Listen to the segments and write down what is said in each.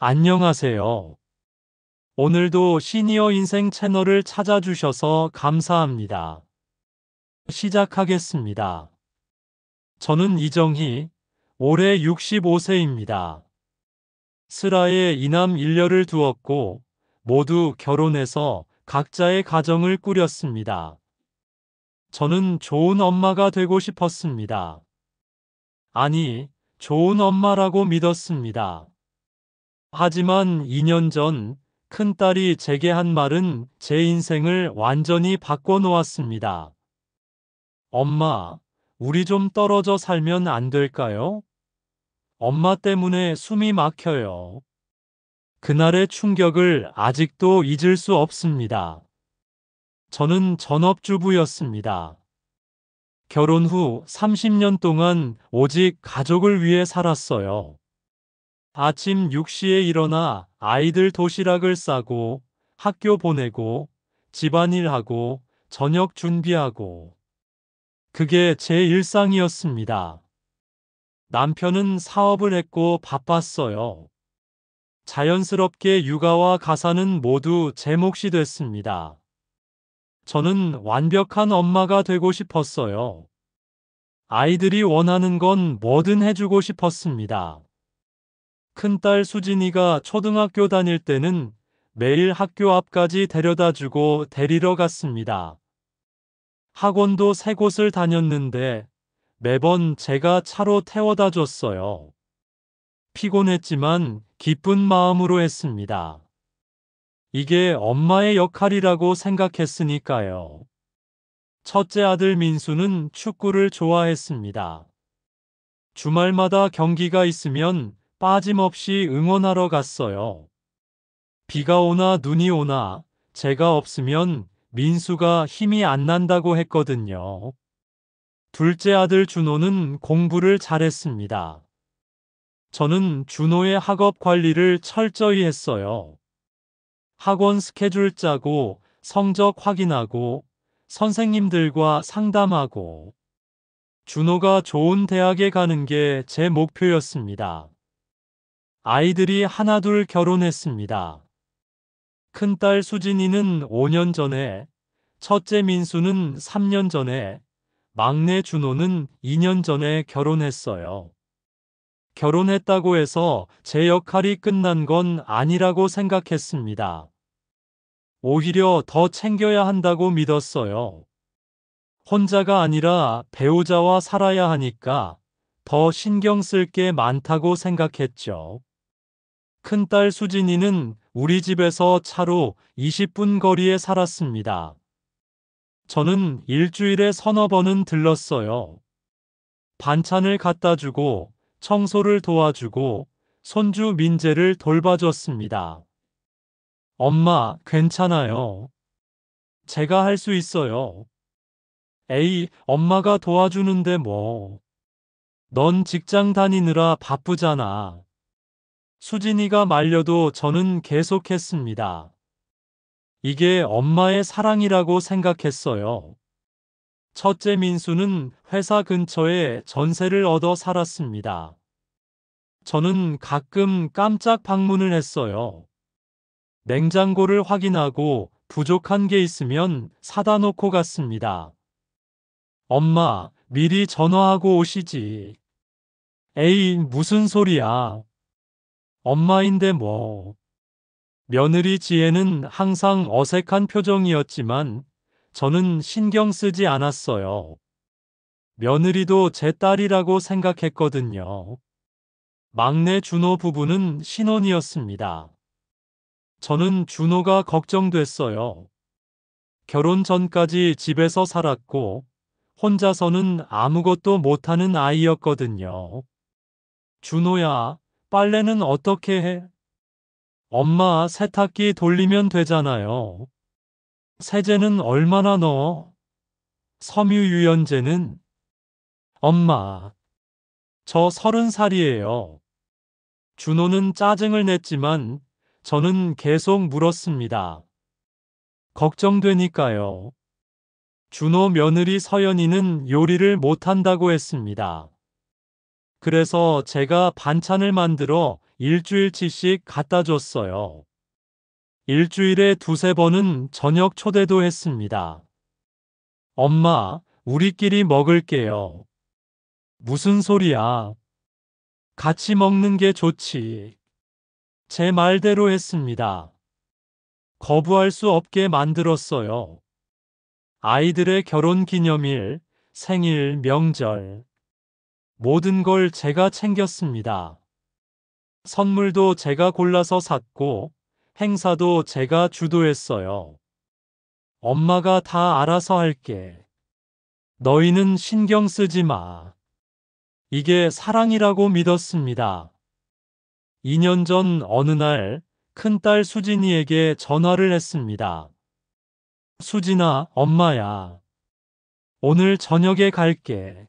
안녕하세요. 오늘도 시니어 인생 채널을 찾아주셔서 감사합니다. 시작하겠습니다. 저는 이정희, 올해 65세입니다. 슬하에 이남 일녀를 두었고, 모두 결혼해서 각자의 가정을 꾸렸습니다. 저는 좋은 엄마가 되고 싶었습니다. 아니, 좋은 엄마라고 믿었습니다. 하지만 2년 전 큰딸이 제게 한 말은 제 인생을 완전히 바꿔놓았습니다. 엄마, 우리 좀 떨어져 살면 안 될까요? 엄마 때문에 숨이 막혀요. 그날의 충격을 아직도 잊을 수 없습니다. 저는 전업주부였습니다. 결혼 후 30년 동안 오직 가족을 위해 살았어요. 아침 6시에 일어나 아이들 도시락을 싸고 학교 보내고 집안일하고 저녁 준비하고 그게 제 일상이었습니다. 남편은 사업을 했고 바빴어요. 자연스럽게 육아와 가사는 모두 제 몫이 됐습니다. 저는 완벽한 엄마가 되고 싶었어요. 아이들이 원하는 건 뭐든 해주고 싶었습니다. 큰딸 수진이가 초등학교 다닐 때는 매일 학교 앞까지 데려다 주고 데리러 갔습니다. 학원도 3곳을 다녔는데 매번 제가 차로 태워다 줬어요. 피곤했지만 기쁜 마음으로 했습니다. 이게 엄마의 역할이라고 생각했으니까요. 첫째 아들 민수는 축구를 좋아했습니다. 주말마다 경기가 있으면 빠짐없이 응원하러 갔어요. 비가 오나 눈이 오나 제가 없으면 민수가 힘이 안 난다고 했거든요. 둘째 아들 준호는 공부를 잘했습니다. 저는 준호의 학업 관리를 철저히 했어요. 학원 스케줄 짜고 성적 확인하고 선생님들과 상담하고 준호가 좋은 대학에 가는 게 제 목표였습니다. 아이들이 하나둘 결혼했습니다. 큰딸 수진이는 5년 전에, 첫째 민수는 3년 전에, 막내 준호는 2년 전에 결혼했어요. 결혼했다고 해서 제 역할이 끝난 건 아니라고 생각했습니다. 오히려 더 챙겨야 한다고 믿었어요. 혼자가 아니라 배우자와 살아야 하니까 더 신경 쓸 게 많다고 생각했죠. 큰딸 수진이는 우리 집에서 차로 20분 거리에 살았습니다. 저는 일주일에 서너 번은 들렀어요. 반찬을 갖다 주고 청소를 도와주고 손주 민재를 돌봐줬습니다. 엄마, 괜찮아요. 제가 할 수 있어요. 에이, 엄마가 도와주는데 뭐. 넌 직장 다니느라 바쁘잖아. 수진이가 말려도 저는 계속했습니다. 이게 엄마의 사랑이라고 생각했어요. 첫째 민수는 회사 근처에 전세를 얻어 살았습니다. 저는 가끔 깜짝 방문을 했어요. 냉장고를 확인하고 부족한 게 있으면 사다 놓고 갔습니다. 엄마, 미리 전화하고 오시지. 에이, 무슨 소리야. 엄마인데 뭐. 며느리 지혜는 항상 어색한 표정이었지만 저는 신경 쓰지 않았어요. 며느리도 제 딸이라고 생각했거든요. 막내 준호 부부는 신혼이었습니다. 저는 준호가 걱정됐어요. 결혼 전까지 집에서 살았고 혼자서는 아무것도 못하는 아이였거든요. 준호야, 빨래는 어떻게 해? 엄마 세탁기 돌리면 되잖아요. 세제는 얼마나 넣어? 섬유유연제는? 엄마, 저 30살이에요. 준호는 짜증을 냈지만 저는 계속 물었습니다. 걱정되니까요. 준호 며느리 서연이는 요리를 못한다고 했습니다. 그래서 제가 반찬을 만들어 일주일치씩 갖다 줬어요. 일주일에 두세 번은 저녁 초대도 했습니다. 엄마, 우리끼리 먹을게요. 무슨 소리야? 같이 먹는 게 좋지. 제 말대로 했습니다. 거부할 수 없게 만들었어요. 아이들의 결혼 기념일, 생일, 명절, 모든 걸 제가 챙겼습니다. 선물도 제가 골라서 샀고, 행사도 제가 주도했어요. 엄마가 다 알아서 할게. 너희는 신경 쓰지 마. 이게 사랑이라고 믿었습니다. 2년 전 어느 날 큰딸 수진이에게 전화를 했습니다. 수진아, 엄마야. 오늘 저녁에 갈게.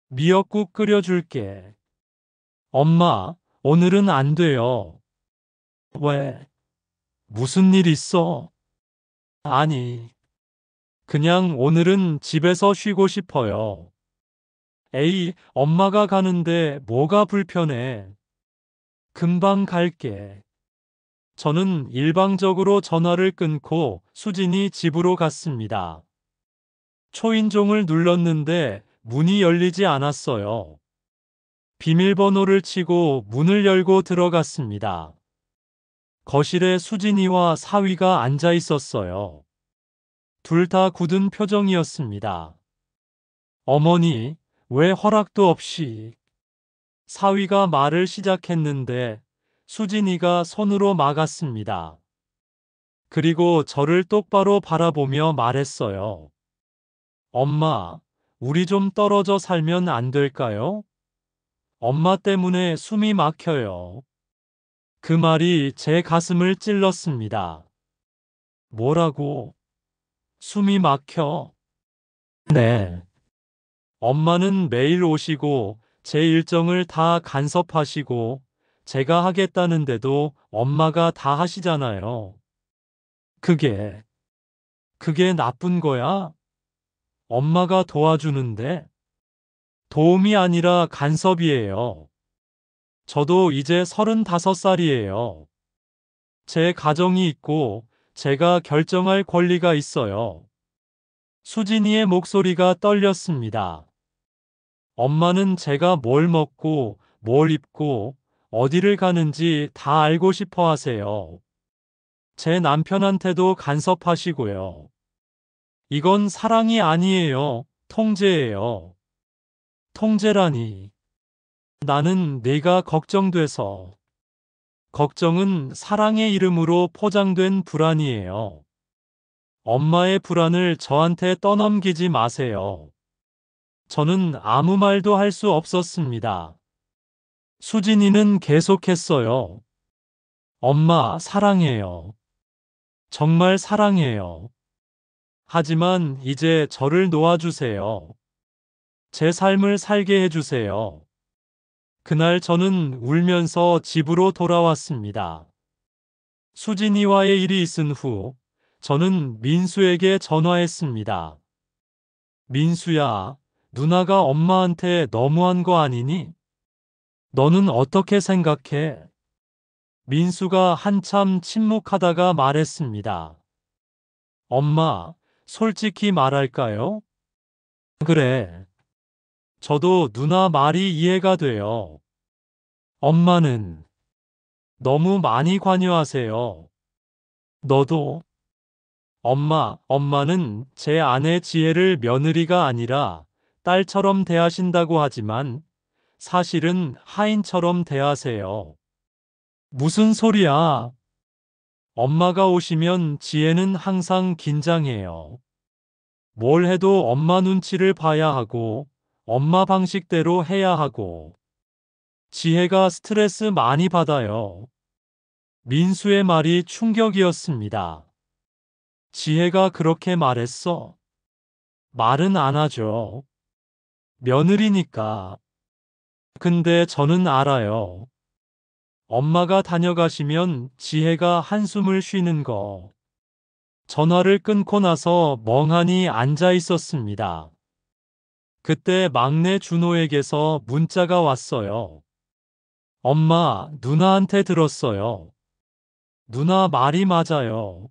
미역국 끓여줄게. 엄마, 오늘은 안 돼요. 왜? 무슨 일 있어? 아니, 그냥 오늘은 집에서 쉬고 싶어요. 에이, 엄마가 가는데 뭐가 불편해? 금방 갈게. 저는 일방적으로 전화를 끊고 수진이 집으로 갔습니다. 초인종을 눌렀는데 문이 열리지 않았어요. 비밀번호를 치고 문을 열고 들어갔습니다. 거실에 수진이와 사위가 앉아 있었어요. 둘 다 굳은 표정이었습니다. 어머니, 왜 허락도 없이? 사위가 말을 시작했는데 수진이가 손으로 막았습니다. 그리고 저를 똑바로 바라보며 말했어요. 엄마, 우리 좀 떨어져 살면 안 될까요? 엄마 때문에 숨이 막혀요. 그 말이 제 가슴을 찔렀습니다. 뭐라고? 숨이 막혀? 네. 엄마는 매일 오시고 제 일정을 다 간섭하시고 제가 하겠다는데도 엄마가 다 하시잖아요. 그게 나쁜 거야? 엄마가 도와주는데? 도움이 아니라 간섭이에요. 저도 이제 35살이에요. 제 가정이 있고 제가 결정할 권리가 있어요. 수진이의 목소리가 떨렸습니다. 엄마는 제가 뭘 먹고 뭘 입고 어디를 가는지 다 알고 싶어 하세요. 제 남편한테도 간섭하시고요. 이건 사랑이 아니에요. 통제예요. 통제라니. 나는 내가 걱정돼서. 걱정은 사랑의 이름으로 포장된 불안이에요. 엄마의 불안을 저한테 떠넘기지 마세요. 저는 아무 말도 할 수 없었습니다. 수진이는 계속했어요. 엄마, 사랑해요. 정말 사랑해요. 하지만 이제 저를 놓아주세요. 제 삶을 살게 해주세요. 그날 저는 울면서 집으로 돌아왔습니다. 수진이와의 일이 있은 후, 저는 민수에게 전화했습니다. 민수야, 누나가 엄마한테 너무한 거 아니니? 너는 어떻게 생각해? 민수가 한참 침묵하다가 말했습니다. 엄마, 솔직히 말할까요? 그래. 저도 누나 말이 이해가 돼요. 엄마는 너무 많이 관여하세요. 너도. 엄마는 제 아내 지혜를 며느리가 아니라 딸처럼 대하신다고 하지만 사실은 하인처럼 대하세요. 무슨 소리야? 엄마가 오시면 지혜는 항상 긴장해요. 뭘 해도 엄마 눈치를 봐야 하고, 엄마 방식대로 해야 하고. 지혜가 스트레스 많이 받아요. 민수의 말이 충격이었습니다. 지혜가 그렇게 말했어? 말은 안 하죠. 며느리니까. 근데 저는 알아요. 엄마가 다녀가시면 지혜가 한숨을 쉬는 거. 전화를 끊고 나서 멍하니 앉아 있었습니다. 그때 막내 준호에게서 문자가 왔어요. 엄마, 누나한테 들었어요. 누나 말이 맞아요.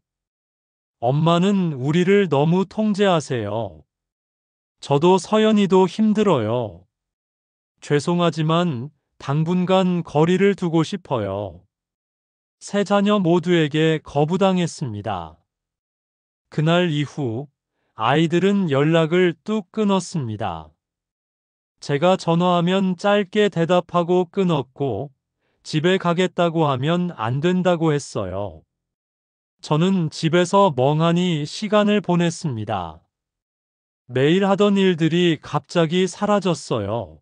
엄마는 우리를 너무 통제하세요. 저도 서연이도 힘들어요. 죄송하지만 당분간 거리를 두고 싶어요. 세 자녀 모두에게 거부당했습니다. 그날 이후 아이들은 연락을 뚝 끊었습니다. 제가 전화하면 짧게 대답하고 끊었고, 집에 가겠다고 하면 안 된다고 했어요. 저는 집에서 멍하니 시간을 보냈습니다. 매일 하던 일들이 갑자기 사라졌어요.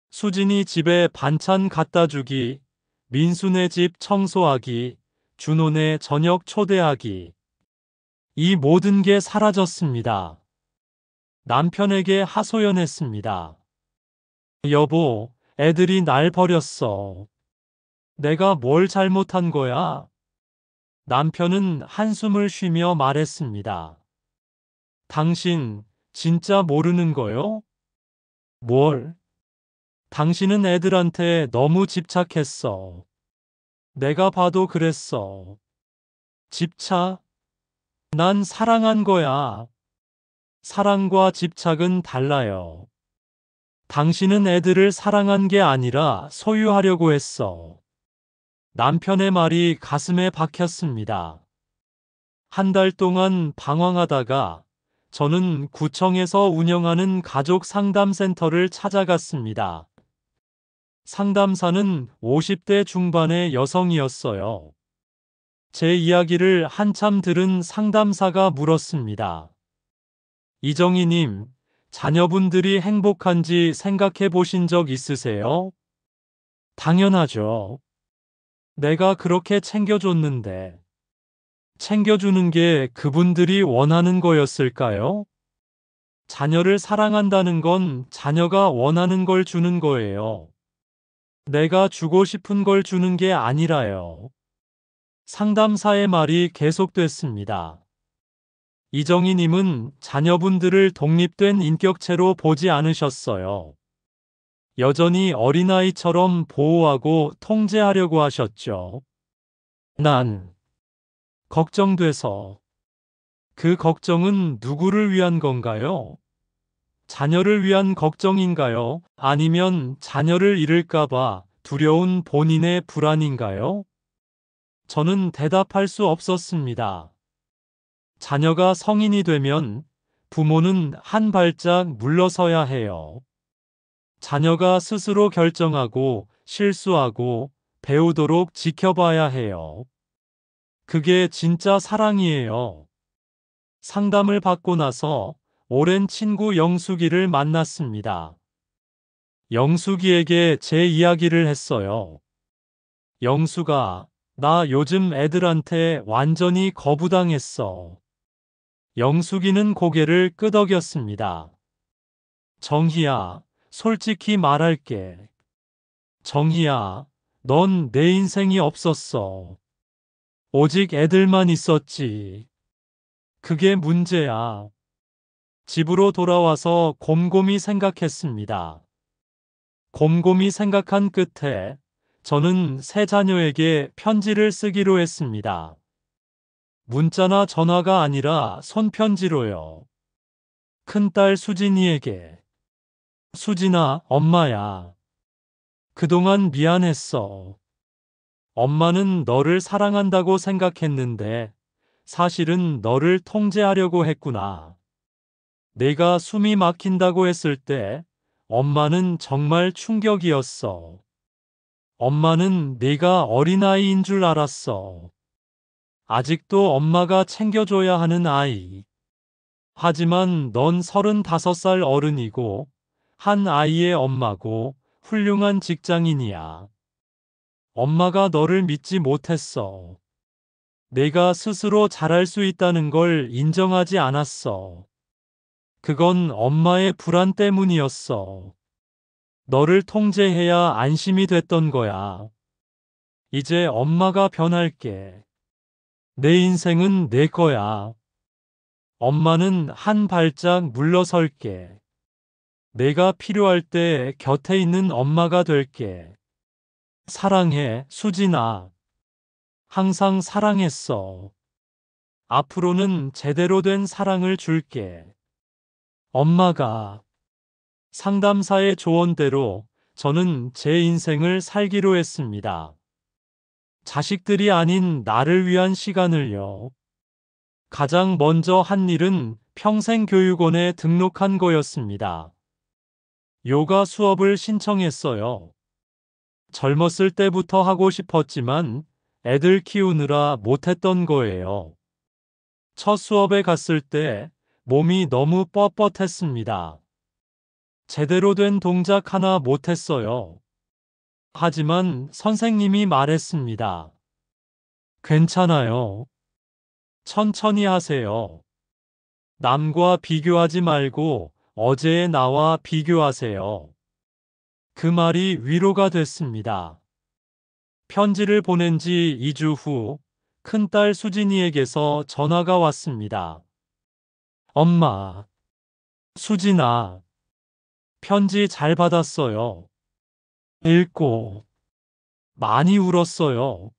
수진이 집에 반찬 갖다 주기, 민수네 집 청소하기, 준호네 저녁 초대하기. 이 모든 게 사라졌습니다. 남편에게 하소연했습니다. 여보, 애들이 날 버렸어. 내가 뭘 잘못한 거야? 남편은 한숨을 쉬며 말했습니다. 당신, 진짜 모르는 거요? 뭘? 당신은 애들한테 너무 집착했어. 내가 봐도 그랬어. 집착? 난 사랑한 거야. 사랑과 집착은 달라요. 당신은 애들을 사랑한 게 아니라 소유하려고 했어. 남편의 말이 가슴에 박혔습니다. 한 달 동안 방황하다가 저는 구청에서 운영하는 가족 상담센터를 찾아갔습니다. 상담사는 50대 중반의 여성이었어요. 제 이야기를 한참 들은 상담사가 물었습니다. 이정희님, 자녀분들이 행복한지 생각해 보신 적 있으세요? 당연하죠. 내가 그렇게 챙겨줬는데, 챙겨주는 게 그분들이 원하는 거였을까요? 자녀를 사랑한다는 건 자녀가 원하는 걸 주는 거예요. 내가 주고 싶은 걸 주는 게 아니라요. 상담사의 말이 계속됐습니다. 이정희님은 자녀분들을 독립된 인격체로 보지 않으셨어요. 여전히 어린아이처럼 보호하고 통제하려고 하셨죠. 난 걱정돼서. 그 걱정은 누구를 위한 건가요? 자녀를 위한 걱정인가요? 아니면 자녀를 잃을까봐 두려운 본인의 불안인가요? 저는 대답할 수 없었습니다. 자녀가 성인이 되면 부모는 한 발짝 물러서야 해요. 자녀가 스스로 결정하고 실수하고 배우도록 지켜봐야 해요. 그게 진짜 사랑이에요. 상담을 받고 나서 오랜 친구 영숙이를 만났습니다. 영숙이에게 제 이야기를 했어요. 영숙아, 나 요즘 애들한테 완전히 거부당했어. 영숙이는 고개를 끄덕였습니다. 정희야, 솔직히 말할게. 정희야, 넌 내 인생이 없었어. 오직 애들만 있었지. 그게 문제야. 집으로 돌아와서 곰곰이 생각했습니다. 곰곰이 생각한 끝에 저는 세 자녀에게 편지를 쓰기로 했습니다. 문자나 전화가 아니라 손편지로요. 큰딸 수진이에게. 수진아, 엄마야. 그동안 미안했어. 엄마는 너를 사랑한다고 생각했는데 사실은 너를 통제하려고 했구나. 내가 숨이 막힌다고 했을 때 엄마는 정말 충격이었어. 엄마는 네가 어린아이인 줄 알았어. 아직도 엄마가 챙겨줘야 하는 아이. 하지만 넌 35살 어른이고 한 아이의 엄마고 훌륭한 직장인이야. 엄마가 너를 믿지 못했어. 내가 스스로 잘할 수 있다는 걸 인정하지 않았어. 그건 엄마의 불안 때문이었어. 너를 통제해야 안심이 됐던 거야. 이제 엄마가 변할게. 내 인생은 내 거야. 엄마는 한 발짝 물러설게. 내가 필요할 때 곁에 있는 엄마가 될게. 사랑해, 수진아. 항상 사랑했어. 앞으로는 제대로 된 사랑을 줄게. 엄마가 상담사의 조언대로 저는 제 인생을 살기로 했습니다. 자식들이 아닌 나를 위한 시간을요. 가장 먼저 한 일은 평생교육원에 등록한 거였습니다. 요가 수업을 신청했어요. 젊었을 때부터 하고 싶었지만 애들 키우느라 못했던 거예요. 첫 수업에 갔을 때 몸이 너무 뻣뻣했습니다. 제대로 된 동작 하나 못했어요. 하지만 선생님이 말했습니다. 괜찮아요. 천천히 하세요. 남과 비교하지 말고 어제의 나와 비교하세요. 그 말이 위로가 됐습니다. 편지를 보낸 지 2주 후 큰딸 수진이에게서 전화가 왔습니다. 엄마, 수진아, 편지 잘 받았어요. 읽고 많이 울었어요.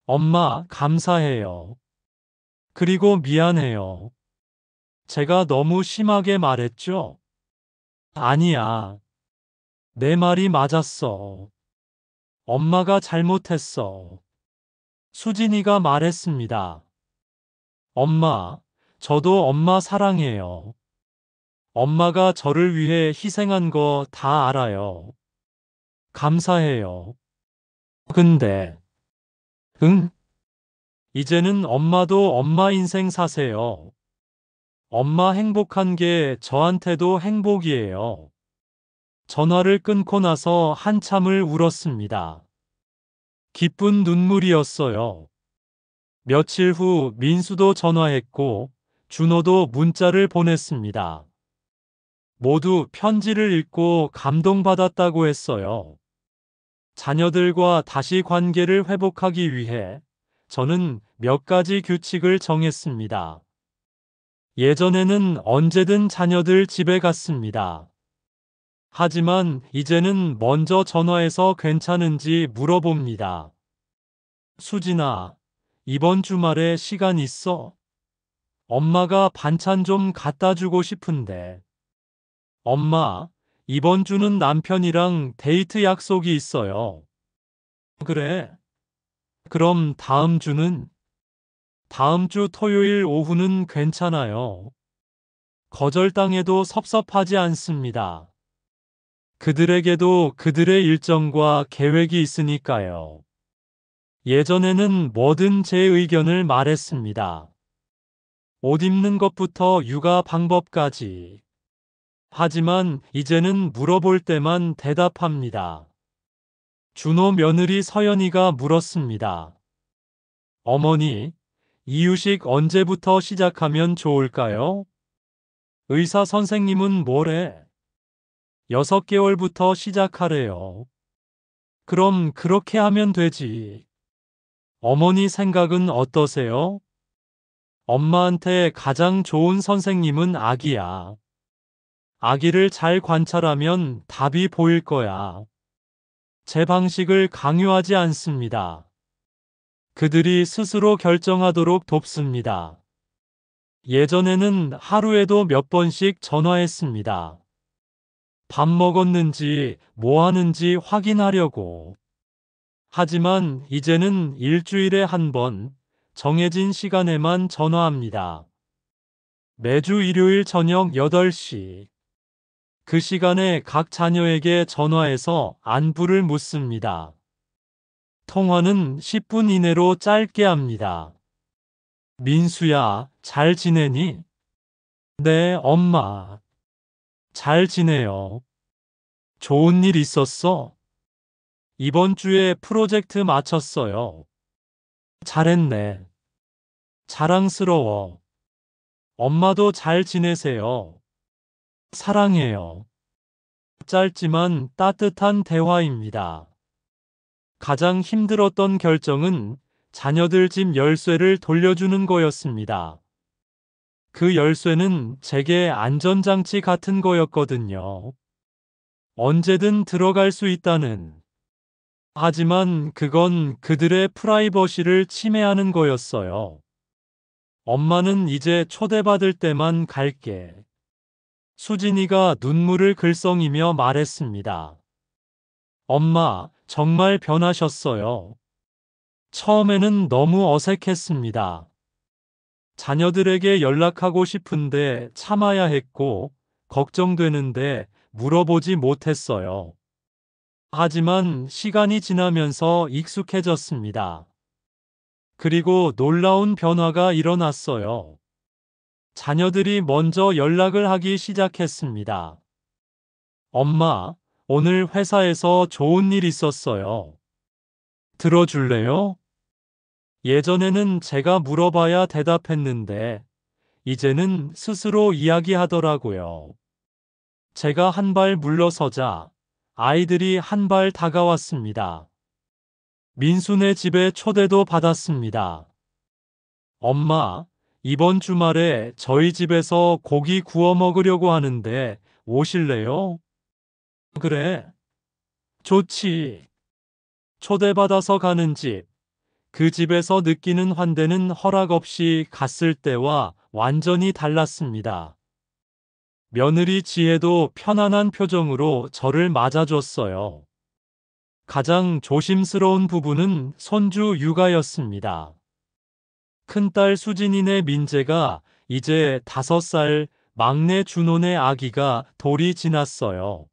엄마, 감사해요. 그리고 미안해요. 제가 너무 심하게 말했죠? 아니야. 내 말이 맞았어. 엄마가 잘못했어. 수진이가 말했습니다. 엄마, 저도 엄마 사랑해요. 엄마가 저를 위해 희생한 거 다 알아요. 감사해요. 근데, 응? 이제는 엄마도 엄마 인생 사세요. 엄마 행복한 게 저한테도 행복이에요. 전화를 끊고 나서 한참을 울었습니다. 기쁜 눈물이었어요. 며칠 후 민수도 전화했고 준호도 문자를 보냈습니다. 모두 편지를 읽고 감동받았다고 했어요. 자녀들과 다시 관계를 회복하기 위해 저는 몇 가지 규칙을 정했습니다. 예전에는 언제든 자녀들 집에 갔습니다. 하지만 이제는 먼저 전화해서 괜찮은지 물어봅니다. 수진아, 이번 주말에 시간 있어? 엄마가 반찬 좀 갖다 주고 싶은데. 엄마, 이번 주는 남편이랑 데이트 약속이 있어요. 그래? 그럼 다음 주는? 다음 주 토요일 오후는 괜찮아요. 거절당해도 섭섭하지 않습니다. 그들에게도 그들의 일정과 계획이 있으니까요. 예전에는 뭐든 제 의견을 말했습니다. 옷 입는 것부터 육아 방법까지. 하지만 이제는 물어볼 때만 대답합니다. 준호 며느리 서연이가 물었습니다. 어머니, 이유식 언제부터 시작하면 좋을까요? 의사 선생님은 뭐래? 6개월부터 시작하래요. 그럼 그렇게 하면 되지. 어머니 생각은 어떠세요? 엄마한테 가장 좋은 선생님은 아기야. 아기를 잘 관찰하면 답이 보일 거야. 제 방식을 강요하지 않습니다. 그들이 스스로 결정하도록 돕습니다. 예전에는 하루에도 몇 번씩 전화했습니다. 밥 먹었는지, 뭐 하는지 확인하려고. 하지만 이제는 일주일에 한 번, 정해진 시간에만 전화합니다. 매주 일요일 저녁 8시. 그 시간에 각 자녀에게 전화해서 안부를 묻습니다. 통화는 10분 이내로 짧게 합니다. 민수야, 잘 지내니? 네, 엄마. 잘 지내요. 좋은 일 있었어? 이번 주에 프로젝트 마쳤어요. 잘했네. 자랑스러워. 엄마도 잘 지내세요. 사랑해요. 짧지만 따뜻한 대화입니다. 가장 힘들었던 결정은 자녀들 집 열쇠를 돌려주는 거였습니다. 그 열쇠는 제게 안전장치 같은 거였거든요. 언제든 들어갈 수 있다는. 하지만 그건 그들의 프라이버시를 침해하는 거였어요. 엄마는 이제 초대받을 때만 갈게. 수진이가 눈물을 글썽이며 말했습니다. 엄마, 정말 변하셨어요. 처음에는 너무 어색했습니다. 자녀들에게 연락하고 싶은데 참아야 했고, 걱정되는데 물어보지 못했어요. 하지만 시간이 지나면서 익숙해졌습니다. 그리고 놀라운 변화가 일어났어요. 자녀들이 먼저 연락을 하기 시작했습니다. 엄마, 오늘 회사에서 좋은 일 있었어요. 들어줄래요? 예전에는 제가 물어봐야 대답했는데, 이제는 스스로 이야기하더라고요. 제가 한 발 물러서자 아이들이 한 발 다가왔습니다. 민수네 집에 초대도 받았습니다. 엄마, 이번 주말에 저희 집에서 고기 구워 먹으려고 하는데 오실래요? 그래, 좋지. 초대받아서 가는 집, 그 집에서 느끼는 환대는 허락 없이 갔을 때와 완전히 달랐습니다. 며느리 지혜도 편안한 표정으로 저를 맞아줬어요. 가장 조심스러운 부분은 손주 육아였습니다. 큰딸 수진이네 민재가 이제 5살, 막내 준호네 아기가 돌이 지났어요.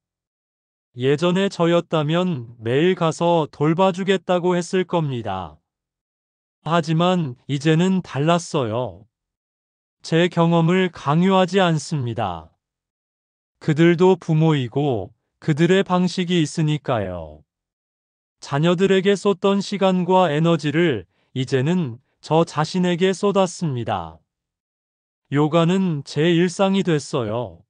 예전에 저였다면 매일 가서 돌봐주겠다고 했을 겁니다. 하지만 이제는 달랐어요. 제 경험을 강요하지 않습니다. 그들도 부모이고 그들의 방식이 있으니까요. 자녀들에게 쏟던 시간과 에너지를 이제는 저 자신에게 쏟았습니다. 요가는 제 일상이 됐어요.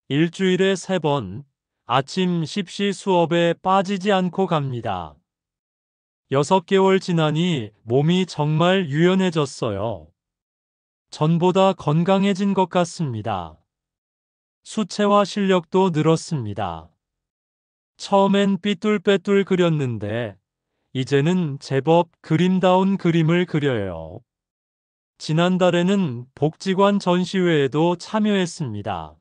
일주일에 3번, 아침 10시 수업에 빠지지 않고 갑니다. 6개월 지나니 몸이 정말 유연해졌어요. 전보다 건강해진 것 같습니다. 수채화 실력도 늘었습니다. 처음엔 삐뚤빼뚤 그렸는데 이제는 제법 그림다운 그림을 그려요. 지난달에는 복지관 전시회에도 참여했습니다.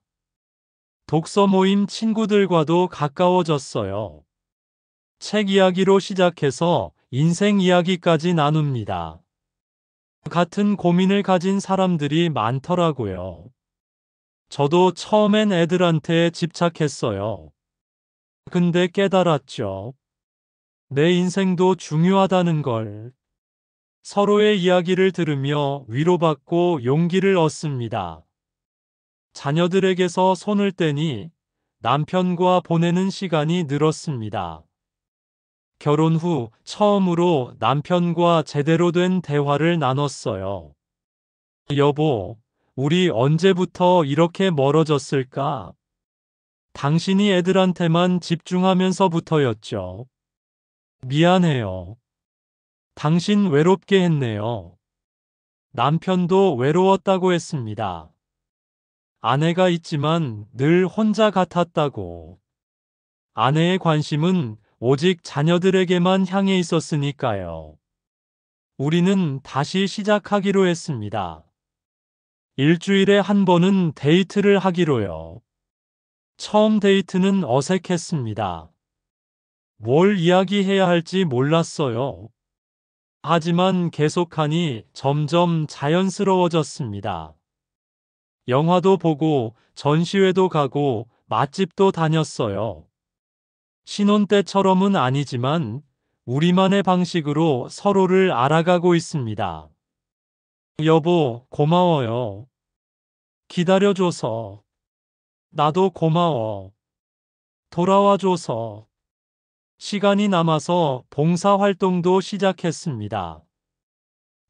독서 모임 친구들과도 가까워졌어요. 책 이야기로 시작해서 인생 이야기까지 나눕니다. 같은 고민을 가진 사람들이 많더라고요. 저도 처음엔 애들한테 집착했어요. 근데 깨달았죠. 내 인생도 중요하다는 걸. 서로의 이야기를 들으며 위로받고 용기를 얻습니다. 자녀들에게서 손을 떼니 남편과 보내는 시간이 늘었습니다. 결혼 후 처음으로 남편과 제대로 된 대화를 나눴어요. 여보, 우리 언제부터 이렇게 멀어졌을까? 당신이 애들한테만 집중하면서부터였죠. 미안해요. 당신 외롭게 했네요. 남편도 외로웠다고 했습니다. 아내가 있지만 늘 혼자 같았다고. 아내의 관심은 오직 자녀들에게만 향해 있었으니까요. 우리는 다시 시작하기로 했습니다. 일주일에 한 번은 데이트를 하기로요. 처음 데이트는 어색했습니다. 뭘 이야기해야 할지 몰랐어요. 하지만 계속하니 점점 자연스러워졌습니다. 영화도 보고 전시회도 가고 맛집도 다녔어요. 신혼 때처럼은 아니지만 우리만의 방식으로 서로를 알아가고 있습니다. 여보, 고마워요. 기다려줘서. 나도 고마워. 돌아와줘서. 시간이 남아서 봉사활동도 시작했습니다.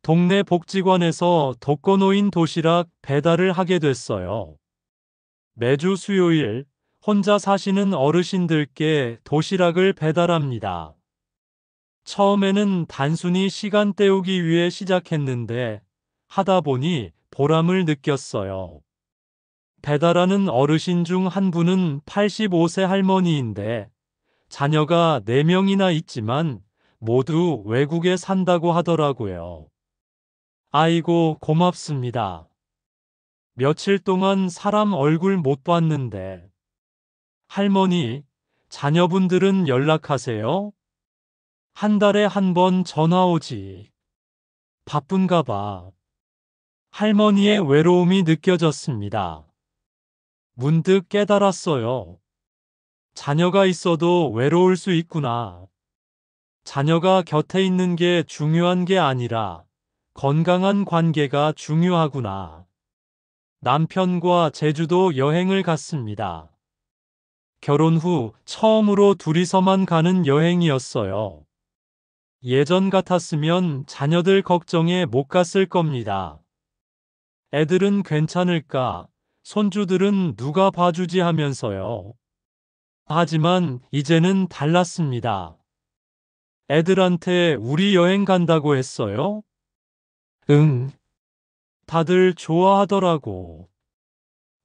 동네 복지관에서 독거노인 도시락 배달을 하게 됐어요. 매주 수요일 혼자 사시는 어르신들께 도시락을 배달합니다. 처음에는 단순히 시간 때우기 위해 시작했는데 하다 보니 보람을 느꼈어요. 배달하는 어르신 중 한 분은 85세 할머니인데 자녀가 4명이나 있지만 모두 외국에 산다고 하더라고요. 아이고, 고맙습니다. 며칠 동안 사람 얼굴 못 봤는데. 할머니, 자녀분들은 연락하세요? 한 달에 한 번 전화 오지. 바쁜가 봐. 할머니의 외로움이 느껴졌습니다. 문득 깨달았어요. 자녀가 있어도 외로울 수 있구나. 자녀가 곁에 있는 게 중요한 게 아니라 건강한 관계가 중요하구나. 남편과 제주도 여행을 갔습니다. 결혼 후 처음으로 둘이서만 가는 여행이었어요. 예전 같았으면 자녀들 걱정에 못 갔을 겁니다. 애들은 괜찮을까? 손주들은 누가 봐주지 하면서요. 하지만 이제는 달랐습니다. 애들한테 우리 여행 간다고 했어요? 응. 다들 좋아하더라고.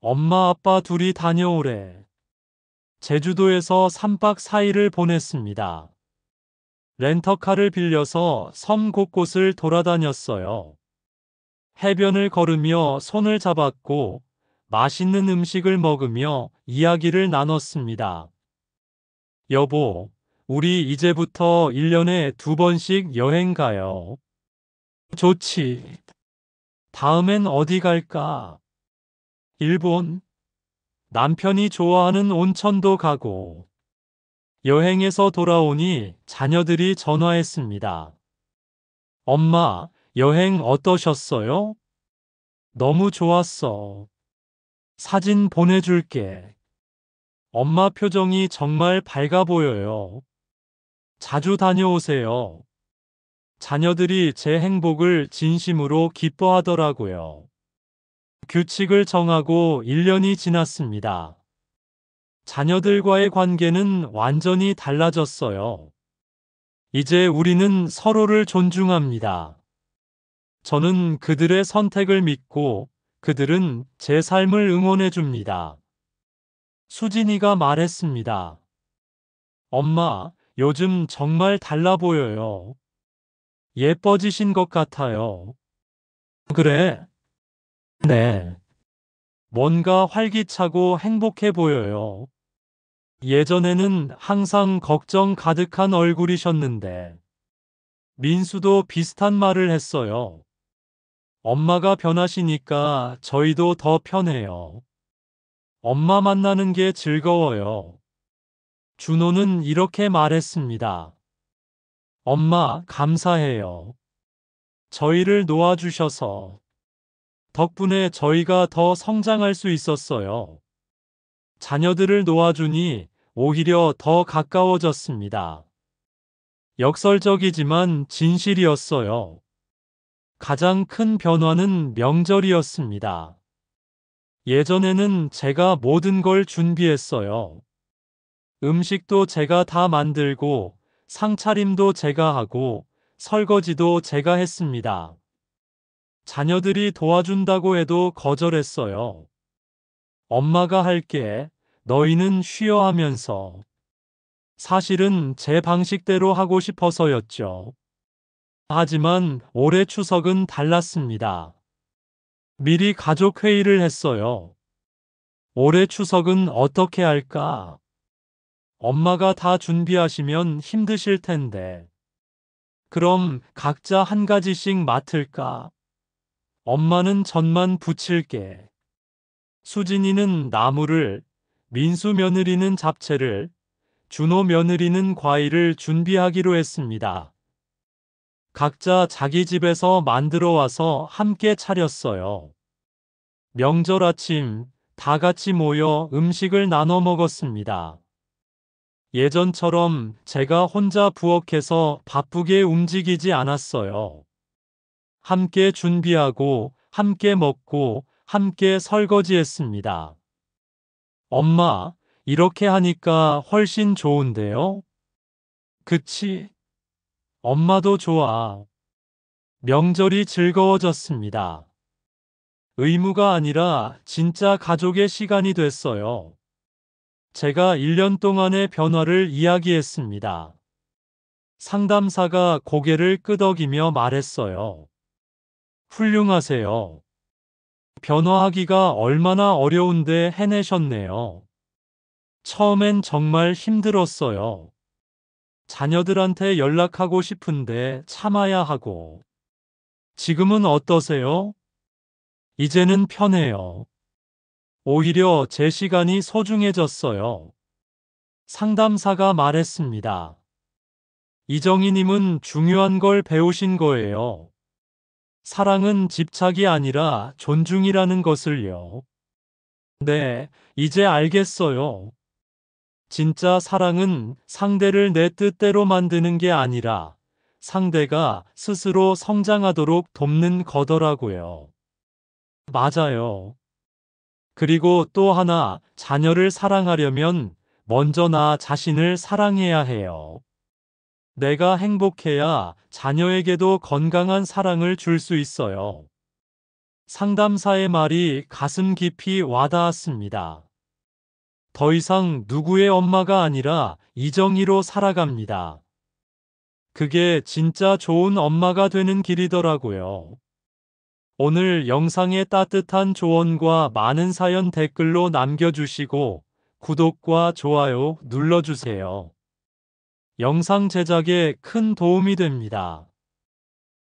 엄마 아빠 둘이 다녀오래. 제주도에서 3박 4일을 보냈습니다. 렌터카를 빌려서 섬 곳곳을 돌아다녔어요. 해변을 걸으며 손을 잡았고 맛있는 음식을 먹으며 이야기를 나눴습니다. 여보, 우리 이제부터 1년에 2번씩 여행 가요. 좋지. 다음엔 어디 갈까? 일본? 남편이 좋아하는 온천도 가고. 여행에서 돌아오니 자녀들이 전화했습니다. 엄마, 여행 어떠셨어요? 너무 좋았어. 사진 보내줄게. 엄마 표정이 정말 밝아 보여요. 자주 다녀오세요. 자녀들이 제 행복을 진심으로 기뻐하더라고요. 규칙을 정하고 1년이 지났습니다. 자녀들과의 관계는 완전히 달라졌어요. 이제 우리는 서로를 존중합니다. 저는 그들의 선택을 믿고 그들은 제 삶을 응원해 줍니다. 수진이가 말했습니다. 엄마, 요즘 정말 달라 보여요. 예뻐지신 것 같아요. 그래? 네. 뭔가 활기차고 행복해 보여요. 예전에는 항상 걱정 가득한 얼굴이셨는데. 민수도 비슷한 말을 했어요. 엄마가 변하시니까 저희도 더 편해요. 엄마 만나는 게 즐거워요. 준호는 이렇게 말했습니다. 엄마, 감사해요. 저희를 놓아주셔서. 덕분에 저희가 더 성장할 수 있었어요. 자녀들을 놓아주니 오히려 더 가까워졌습니다. 역설적이지만 진실이었어요. 가장 큰 변화는 명절이었습니다. 예전에는 제가 모든 걸 준비했어요. 음식도 제가 다 만들고, 상차림도 제가 하고, 설거지도 제가 했습니다. 자녀들이 도와준다고 해도 거절했어요. 엄마가 할게, 너희는 쉬어 하면서. 사실은 제 방식대로 하고 싶어서였죠. 하지만 올해 추석은 달랐습니다. 미리 가족 회의를 했어요. 올해 추석은 어떻게 할까? 엄마가 다 준비하시면 힘드실 텐데. 그럼 각자 한 가지씩 맡을까? 엄마는 전만 부칠게. 수진이는 나물을, 민수 며느리는 잡채를, 준호 며느리는 과일을 준비하기로 했습니다. 각자 자기 집에서 만들어 와서 함께 차렸어요. 명절 아침 다 같이 모여 음식을 나눠 먹었습니다. 예전처럼 제가 혼자 부엌에서 바쁘게 움직이지 않았어요. 함께 준비하고, 함께 먹고, 함께 설거지했습니다. 엄마, 이렇게 하니까 훨씬 좋은데요? 그치? 엄마도 좋아. 명절이 즐거워졌습니다. 의무가 아니라 진짜 가족의 시간이 됐어요. 제가 1년 동안의 변화를 이야기했습니다. 상담사가 고개를 끄덕이며 말했어요. 훌륭하세요. 변화하기가 얼마나 어려운데 해내셨네요. 처음엔 정말 힘들었어요. 자녀들한테 연락하고 싶은데 참아야 하고. 지금은 어떠세요? 이제는 편해요. 오히려 제 시간이 소중해졌어요. 상담사가 말했습니다. 이정희님은 중요한 걸 배우신 거예요. 사랑은 집착이 아니라 존중이라는 것을요. 네, 이제 알겠어요. 진짜 사랑은 상대를 내 뜻대로 만드는 게 아니라 상대가 스스로 성장하도록 돕는 거더라고요. 맞아요. 그리고 또 하나, 자녀를 사랑하려면 먼저 나 자신을 사랑해야 해요. 내가 행복해야 자녀에게도 건강한 사랑을 줄 수 있어요. 상담사의 말이 가슴 깊이 와닿았습니다. 더 이상 누구의 엄마가 아니라 이정희로 살아갑니다. 그게 진짜 좋은 엄마가 되는 길이더라고요. 오늘 영상의 따뜻한 조언과 많은 사연 댓글로 남겨주시고 구독과 좋아요 눌러주세요. 영상 제작에 큰 도움이 됩니다.